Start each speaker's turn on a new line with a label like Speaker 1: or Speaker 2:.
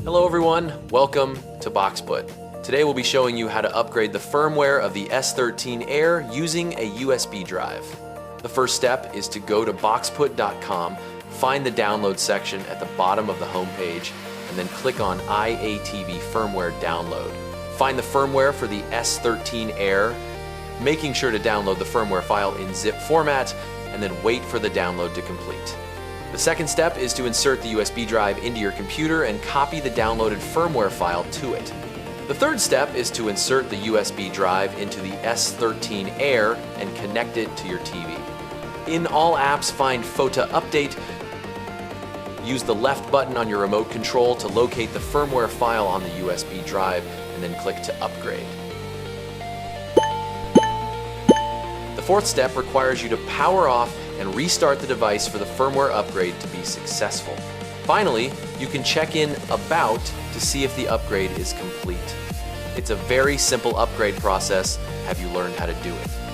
Speaker 1: Hello everyone, welcome to BoxPut. Today we'll be showing you how to upgrade the firmware of the S13 Air using a USB drive. The first step is to go to boxput.com, find the download section at the bottom of the home page, and then click on IATV firmware download. Find the firmware for the S13 Air, making sure to download the firmware file in zip format, and then wait for the download to complete. The second step is to insert the USB drive into your computer and copy the downloaded firmware file to it. The third step is to insert the USB drive into the S13 Air and connect it to your TV. In All Apps, find FOTA Update. Use the left button on your remote control to locate the firmware file on the USB drive and then click to upgrade. The fourth step requires you to power off and restart the device for the firmware upgrade to be successful. Finally, you can check in About to see if the upgrade is complete. It's a very simple upgrade process. Have you learned how to do it?